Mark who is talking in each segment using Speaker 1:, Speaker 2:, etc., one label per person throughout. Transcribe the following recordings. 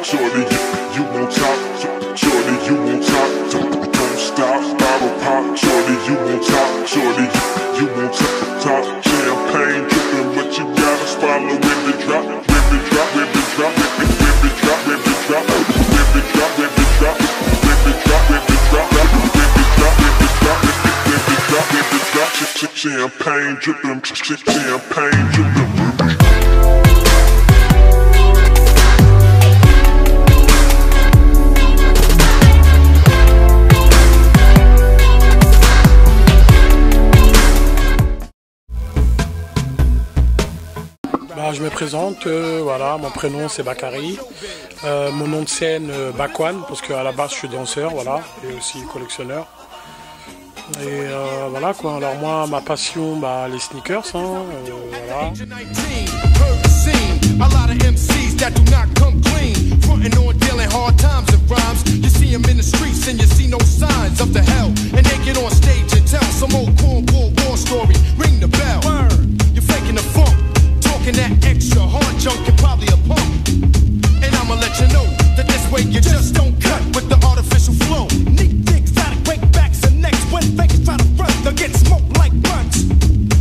Speaker 1: Shorty, you won't top. Shorty, you won't top. Don't stop, bottle pop. Shorty, you won't top. Shorty, you won't top. Champagne dripping, but you gotta swallow with the drop. With the drop, with the drop, with the drop, with the drop, with the drop, with the drop, with the drop, with the drop, with the drop, with the drop, with the drop, with the drop. Champagne dripping, champagne dripping.
Speaker 2: Je me présente, voilà, mon prénom c'est Bakary, mon nom de scène Bakwan, parce qu'à la base je suis danseur, voilà, et aussi collectionneur. Et voilà quoi, alors moi ma passion, les sneakers, hein, voilà.
Speaker 3: That extra hard junk, you're probably a punk. And I'ma let you know that this way you just don't cut with the artificial flow. Neat dicks out of great backs and necks. When fakers try to front, they'll get smoked like blunts.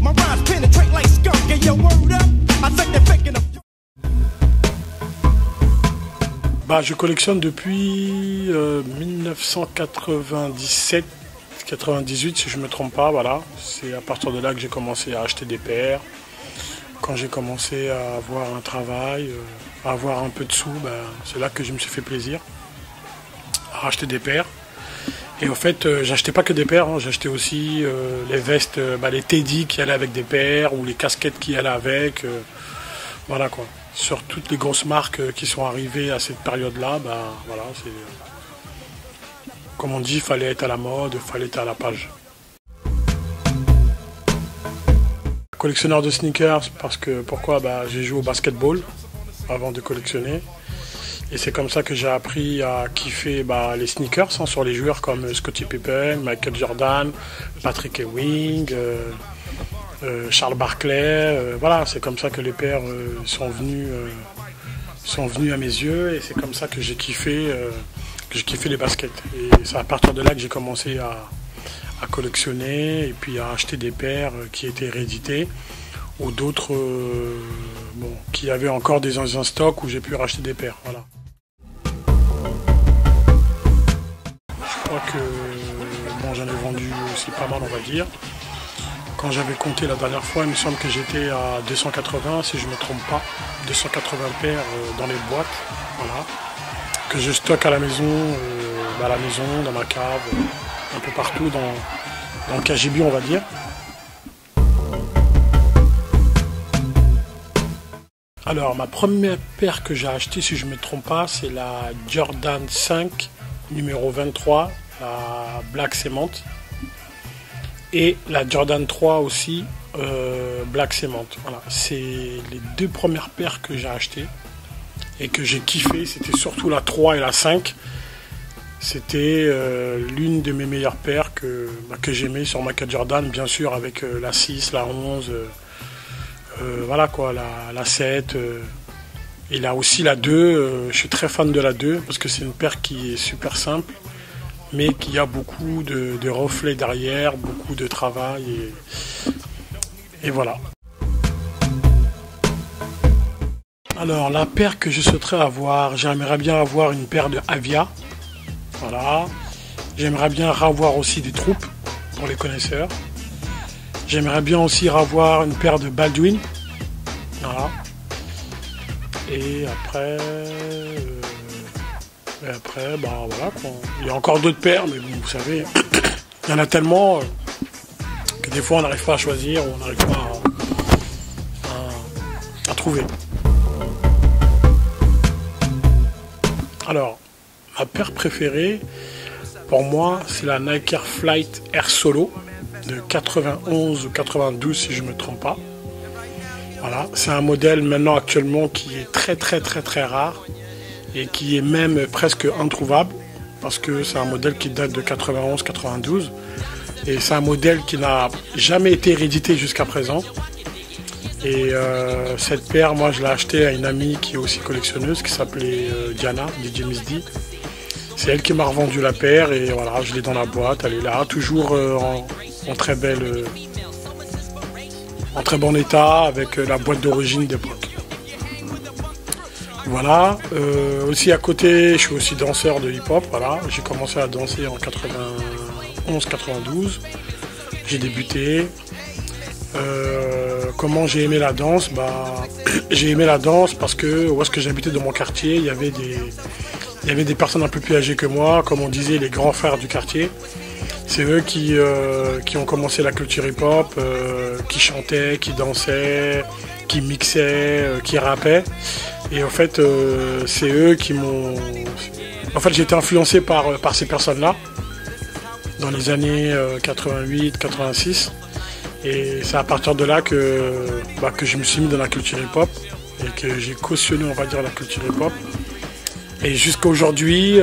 Speaker 3: My rhymes penetrate like skunk. And your word up, I think they're faking a...
Speaker 2: Je collectionne depuis 1997-98 si je me trompe pas, voilà. C'est à partir de là que j'ai commencé à acheter des paires. Quand j'ai commencé à avoir un travail, à avoir un peu de sous, c'est là que je me suis fait plaisir à acheter des paires. Et en fait, j'achetais pas que des paires, hein, j'achetais aussi les vestes, les Teddy qui allaient avec des paires ou les casquettes qui allaient avec. Voilà quoi. Sur toutes les grosses marques qui sont arrivées à cette période-là, voilà, c'est comme on dit, il fallait être à la mode, il fallait être à la page. Collectionneur de sneakers parce que pourquoi j'ai joué au basketball avant de collectionner et c'est comme ça que j'ai appris à kiffer les sneakers hein, sur les joueurs comme Scottie Pippen, Michael Jordan, Patrick Ewing, Charles Barkley, voilà, c'est comme ça que les paires sont venus à mes yeux et c'est comme ça que j'ai kiffé les baskets et c'est à partir de là que j'ai commencé à collectionner et puis à acheter des paires qui étaient rééditées ou d'autres qui avaient encore des anciens stocks où j'ai pu racheter des paires. Voilà. Je crois que j'en ai vendu aussi pas mal on va dire. Quand j'avais compté la dernière fois, il me semble que j'étais à 280 si je ne me trompe pas, 280 paires dans les boîtes, voilà, que je stocke à la maison, dans ma cave. Un peu partout dans le KGB on va dire. Alors ma première paire que j'ai achetée si je ne me trompe pas c'est la Jordan 5 numéro 23, la Black Cement et la Jordan 3 aussi Black Cement. Voilà. C'est les deux premières paires que j'ai achetées et que j'ai kiffé, c'était surtout la 3 et la 5. C'était l'une de mes meilleures paires que j'aimais sur Michael Jordan, bien sûr avec la 6, la 11, voilà quoi, la 7. Et là aussi la 2, je suis très fan de la 2 parce que c'est une paire qui est super simple, mais qui a beaucoup de reflets derrière, beaucoup de travail et voilà. Alors la paire que je souhaiterais avoir, j'aimerais bien avoir une paire de Avia. Voilà, j'aimerais bien avoir aussi des troupes pour les connaisseurs. J'aimerais bien aussi avoir une paire de Baldwin. Voilà. Et après, voilà quoi. Il y a encore d'autres paires, mais bon, vous savez, il y en a tellement que des fois on n'arrive pas à choisir ou on n'arrive pas à trouver. Alors, ma paire préférée, pour moi, c'est la Nike Air Flight Air Solo de 91 ou 92 si je ne me trompe pas. Voilà, c'est un modèle maintenant actuellement qui est très rare et qui est même presque introuvable parce que c'est un modèle qui date de 91-92 et c'est un modèle qui n'a jamais été réédité jusqu'à présent. Et cette paire, moi je l'ai achetée à une amie qui est aussi collectionneuse, qui s'appelait Diana, DJ Miss D. C'est elle qui m'a revendu la paire et voilà, je l'ai dans la boîte, elle est là, toujours en très belle, en très bon état, avec la boîte d'origine d'époque. Voilà, aussi à côté, je suis aussi danseur de hip-hop, voilà, j'ai commencé à danser en 91-92, j'ai débuté. Comment j'ai aimé la danse? J'ai aimé la danse parce que où est-ce que j'habitais dans mon quartier, il y avait des personnes un peu plus âgées que moi, comme on disait les grands frères du quartier. C'est eux qui ont commencé la culture hip-hop, qui chantaient, qui dansaient, qui mixaient, qui rappaient. Et en fait, c'est eux qui m'ont... En fait, j'ai été influencé par ces personnes-là dans les années 88, 86. Et c'est à partir de là que je me suis mis dans la culture hip-hop et que j'ai cautionné, on va dire, la culture hip-hop. Et jusqu'à aujourd'hui,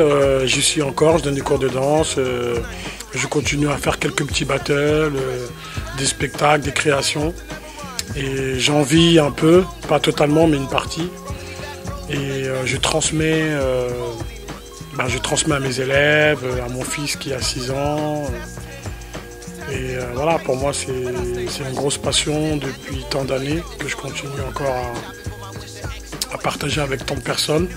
Speaker 2: j'y suis encore, je donne des cours de danse, je continue à faire quelques petits battles, des spectacles, des créations. Et j'en vis un peu, pas totalement, mais une partie. Et je transmets à mes élèves, à mon fils qui a 6 ans. Et voilà, pour moi, c'est une grosse passion depuis tant d'années que je continue encore à partager avec tant de personnes.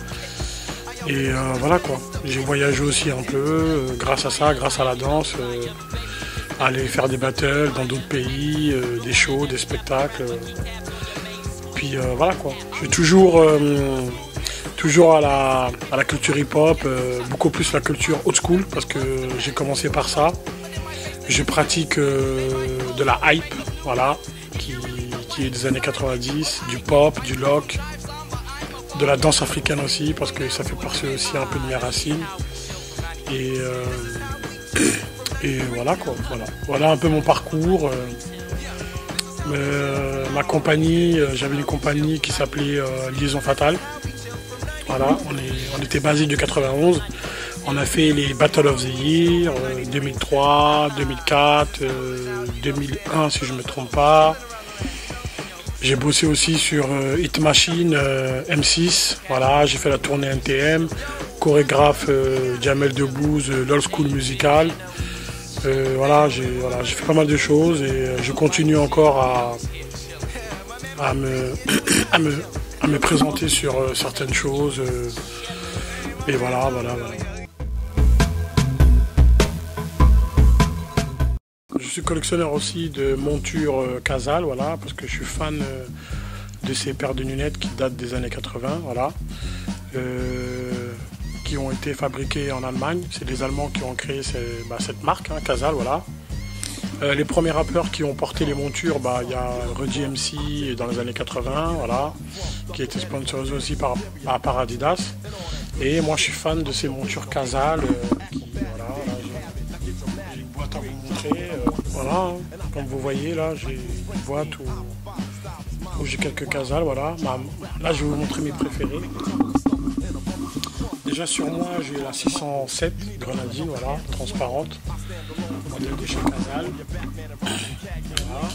Speaker 2: Et voilà quoi, j'ai voyagé aussi un peu grâce à ça, grâce à la danse, aller faire des battles dans d'autres pays, des shows, des spectacles. Puis voilà quoi, je suis toujours à la culture hip-hop, beaucoup plus la culture old school parce que j'ai commencé par ça. Je pratique de la hype, voilà, qui est des années 90, du pop, du lock, de la danse africaine aussi, parce que ça fait partie aussi un peu de mes racines. Et voilà quoi, voilà un peu mon parcours. Ma compagnie, j'avais une compagnie qui s'appelait Liaison Fatale. Voilà, on était basé du 91. On a fait les Battle of the Year, 2003, 2004, 2001 si je ne me trompe pas. J'ai bossé aussi sur Hit Machine, M6, voilà, j'ai fait la tournée NTM, chorégraphe Jamel Debbouze, l'Old School Musical. Voilà, j'ai fait pas mal de choses et je continue encore à me présenter sur certaines choses. Et voilà. Je suis collectionneur aussi de montures Casal, voilà, parce que je suis fan de ces paires de lunettes qui datent des années 80, voilà, qui ont été fabriquées en Allemagne. C'est les Allemands qui ont créé cette marque, hein, Casal, voilà. Les premiers rappeurs qui ont porté les montures, il y a Run DMC dans les années 80, voilà, qui a été sponsorisé aussi par Adidas. Et moi je suis fan de ces montures Casal, voilà, j'ai une boîte à vous montrer, voilà, hein, comme vous voyez là, j'ai une boîte où j'ai quelques Casal, voilà. Là je vais vous montrer mes préférés. Déjà sur moi j'ai la 607 Grenadine, voilà, transparente, modèle de chez Casal. Voilà.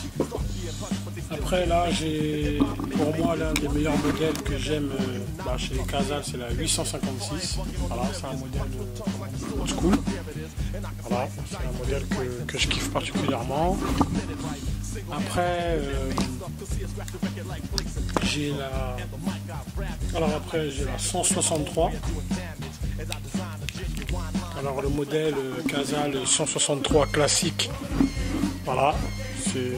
Speaker 2: Après là j'ai pour moi l'un des meilleurs modèles que j'aime chez Casal, c'est la 856. Voilà, c'est un modèle old school. Voilà, c'est un modèle que je kiffe particulièrement. Après j'ai la 163. Alors le modèle Casal 163 classique, voilà, c'est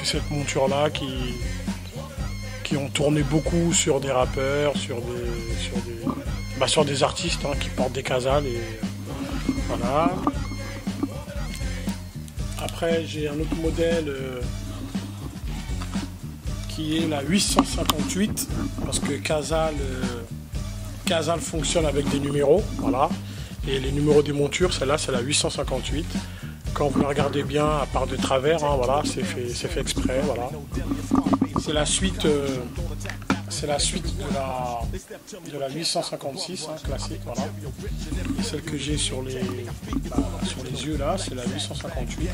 Speaker 2: cette monture là qui ont tourné beaucoup sur des rappeurs, sur des artistes hein, qui portent des Casal et voilà. Après j'ai un autre modèle qui est la 858 parce que Casal fonctionne avec des numéros, voilà. Et les numéros des montures, celle-là, c'est la 858. Quand vous la regardez bien, à part de travers, hein, voilà, c'est fait exprès, voilà. C'est la suite c'est la suite de la 856, hein, classique, voilà. Et celle que j'ai sur les yeux là, c'est la 858.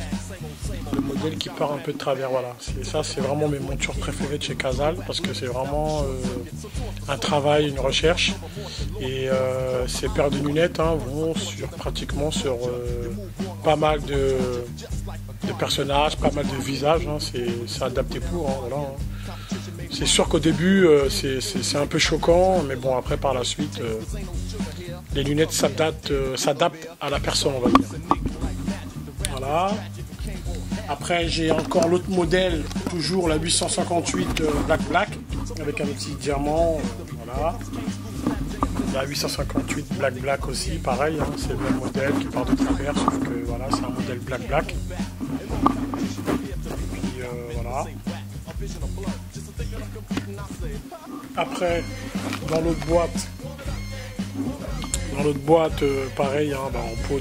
Speaker 2: Le modèle qui part un peu de travers, voilà. C'est vraiment mes montures préférées de chez Cazal, parce que c'est vraiment un travail, une recherche. Et ces paires de lunettes hein, vont pratiquement sur pas mal de personnages, pas mal de visages, hein, c'est adapté pour, hein, voilà, hein. C'est sûr qu'au début c'est un peu choquant, mais bon après par la suite les lunettes s'adaptent à la personne, on va dire. Voilà. Après j'ai encore l'autre modèle, toujours la 858 Black avec un petit diamant, voilà. La 858 Black aussi, pareil, hein, c'est le même modèle qui part de travers, sauf que voilà, c'est un modèle Black. Et puis voilà. Après, dans l'autre boîte, pareil, hein, en peau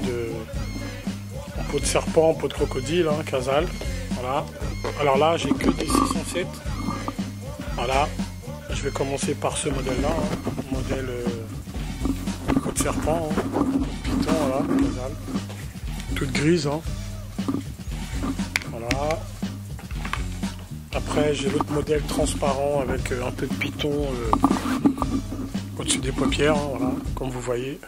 Speaker 2: de serpent, en peau de crocodile, hein, Cazal. Voilà. Alors là, j'ai que des 607. Voilà. Je vais commencer par ce modèle-là, hein, modèle peau de serpent, hein, python, voilà, Cazal. Toute grise, hein. Voilà. Après, j'ai l'autre modèle transparent avec un peu de python au-dessus des paupières, hein, voilà, comme vous voyez.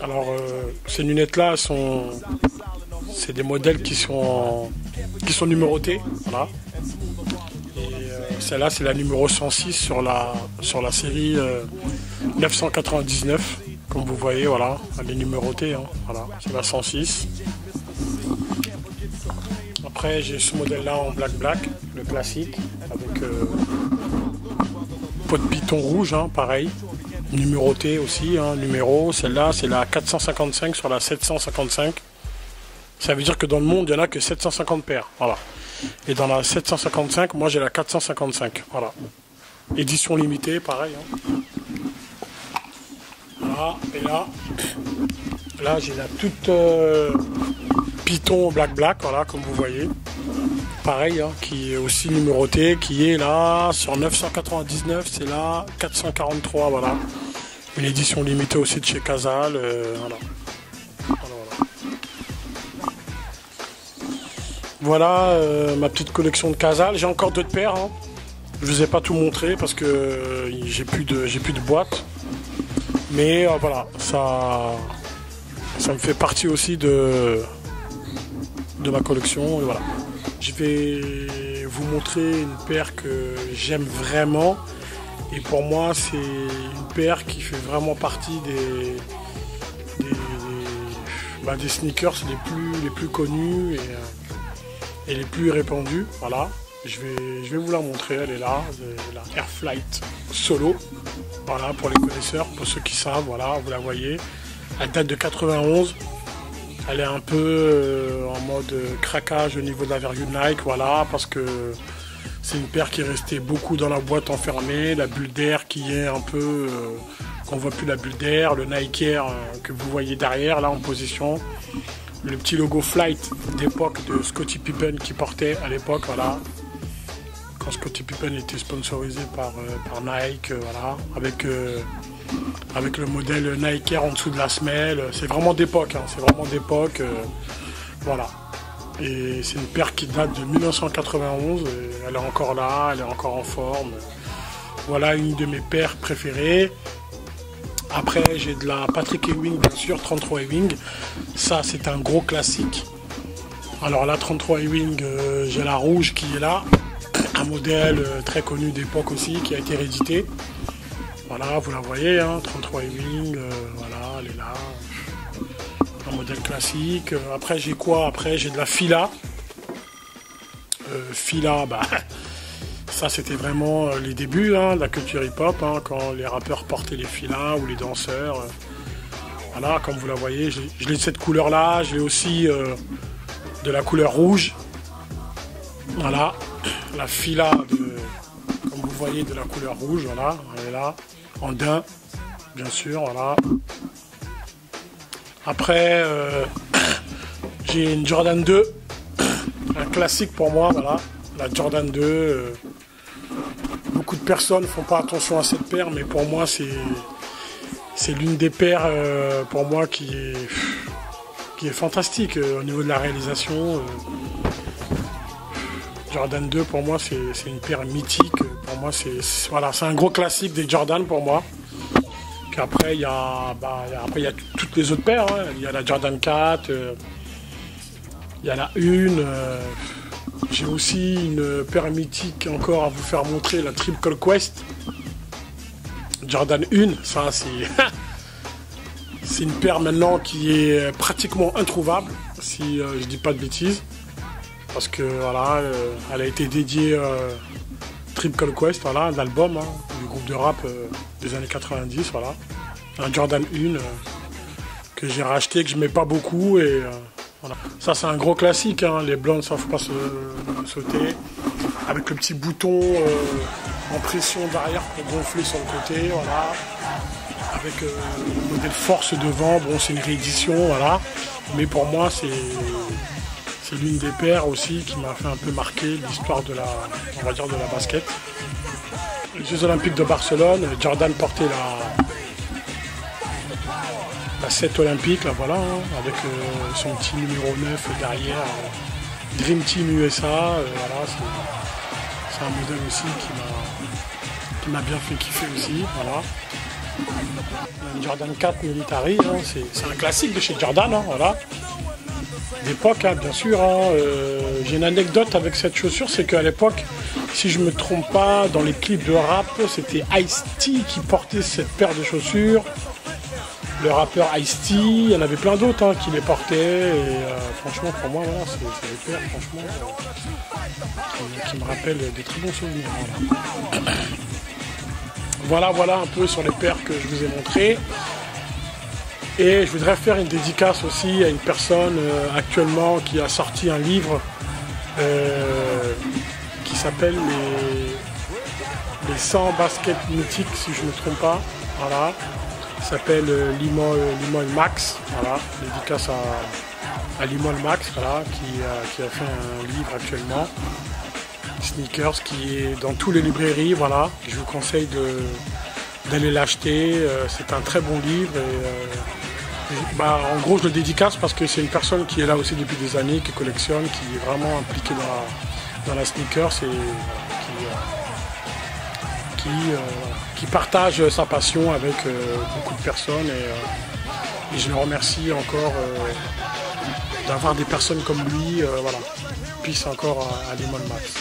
Speaker 2: Alors, ces lunettes-là c'est des modèles qui sont numérotés, voilà. Et celle-là, c'est la numéro 106 sur la série 999, comme vous voyez, voilà, elle est numérotée, hein, voilà, c'est la 106. Après, j'ai ce modèle-là en black, le classique, avec peau de python rouge, hein, pareil, numéroté aussi, hein, numéro. Celle-là, c'est la 455 sur la 755. Ça veut dire que dans le monde, il n'y en a que 750 paires, voilà. Et dans la 755, moi j'ai la 455, voilà. Édition limitée, pareil. Hein. Voilà, et là j'ai la toute python black, voilà, comme vous voyez. Pareil, hein, qui est aussi numérotée, qui est là sur 999, c'est là 443, voilà. Une édition limitée aussi de chez Cazal, voilà. Voilà ma petite collection de Cazal. J'ai encore d'autres paires, hein. Je vous ai pas tout montré parce que j'ai plus de boîte. Mais voilà, ça me fait partie aussi de ma collection. Et voilà. Je vais vous montrer une paire que j'aime vraiment. Et pour moi, c'est une paire qui fait vraiment partie des sneakers les plus connus et les plus répandus. Voilà. Je vais vous la montrer, elle est là, la Air Flight Solo. Voilà, pour les connaisseurs, pour ceux qui savent, voilà, vous la voyez. Elle date de 91. Elle est un peu en mode craquage au niveau de la vergule Nike, voilà, parce que c'est une paire qui est restée beaucoup dans la boîte enfermée, la bulle d'air qui est un peu, qu'on voit plus la bulle d'air, le Nike Air que vous voyez derrière, là en position, le petit logo Flight d'époque de Scottie Pippen qui portait à l'époque, voilà, quand Scottie Pippen était sponsorisé par Nike, voilà, avec le modèle Nike Air en dessous de la semelle. C'est vraiment d'époque, hein, voilà. Et c'est une paire qui date de 1991, elle est encore là, elle est encore en forme. Voilà une de mes paires préférées. Après j'ai de la Patrick Ewing, bien sûr, 33 Ewing. Ça c'est un gros classique. Alors la 33 Ewing, j'ai la rouge qui est là. Un modèle très connu d'époque aussi, qui a été réédité. Voilà, vous la voyez, hein, 33 Ewing, voilà, elle est là. Un modèle classique. Après, j'ai quoi? Après, j'ai de la Fila. Fila, bah, ça, c'était vraiment les débuts, hein, de la culture hip-hop, hein, quand les rappeurs portaient les filas ou les danseurs. Voilà, comme vous la voyez, je l'ai de cette couleur-là. J'ai aussi de la couleur rouge. Voilà, la Fila, comme vous voyez, de la couleur rouge, voilà, elle est là. En daim, bien sûr, voilà. Après, j'ai une Jordan 2, un classique pour moi, voilà. la Jordan 2. Beaucoup de personnes ne font pas attention à cette paire, mais pour moi, c'est l'une des paires pour moi qui est fantastique au niveau de la réalisation. Jordan 2, pour moi, c'est une paire mythique. Pour moi, c'est un gros classique des Jordan pour moi. Puis après, il y a toutes les autres paires. Hein. Il y a la Jordan 4, il y a la 1. J'ai aussi une paire mythique encore à vous faire montrer, la Triple Quest. Jordan 1, ça c'est une paire maintenant qui est pratiquement introuvable, si je dis pas de bêtises. Parce que voilà, elle a été dédiée Triple Quest, voilà, l'album du groupe de rap des années 90, voilà. Un Jordan 1 que j'ai racheté, que je mets pas beaucoup et voilà. Ça c'est un gros classique, hein. Les blondes ne savent pas sauter. Avec le petit bouton en pression derrière pour gonfler sur le côté, voilà. Avec le modèle force devant, bon c'est une réédition, voilà. Mais pour moi c'est l'une des paires aussi qui m'a fait un peu marquer l'histoire de la basket. Les Jeux Olympiques de Barcelone, Jordan portait la 7 olympique, là voilà, hein, avec son petit numéro 9 derrière, Dream Team USA, voilà, c'est un modèle aussi qui m'a bien fait kiffer aussi, voilà. Une Jordan 4 Military, hein, c'est un classique de chez Jordan, hein, voilà. D'époque, hein, bien sûr. Hein, j'ai une anecdote avec cette chaussure, c'est qu'à l'époque, si je ne me trompe pas, dans les clips de rap, c'était Ice-T qui portait cette paire de chaussures. Le rappeur Ice-T, il y en avait plein d'autres hein, qui les portaient. Et franchement, pour moi, voilà, c'est des paires franchement, qui me rappellent des très bons souvenirs. Voilà un peu sur les paires que je vous ai montrées. Et je voudrais faire une dédicace aussi à une personne actuellement qui a sorti un livre qui s'appelle les 100 baskets mythiques, si je ne me trompe pas. Voilà. Il s'appelle Limol Max. Voilà. Dédicace à Limol Max, voilà, qui a fait un livre actuellement. Sneakers, qui est dans toutes les librairies. Voilà. Je vous conseille d'aller l'acheter. C'est un très bon livre. En gros, je le dédicace parce que c'est une personne qui est là aussi depuis des années, qui collectionne, qui est vraiment impliquée dans la sneakers et qui partage sa passion avec beaucoup de personnes. Et je le remercie encore d'avoir des personnes comme lui. Voilà. Peace encore à Limol Max.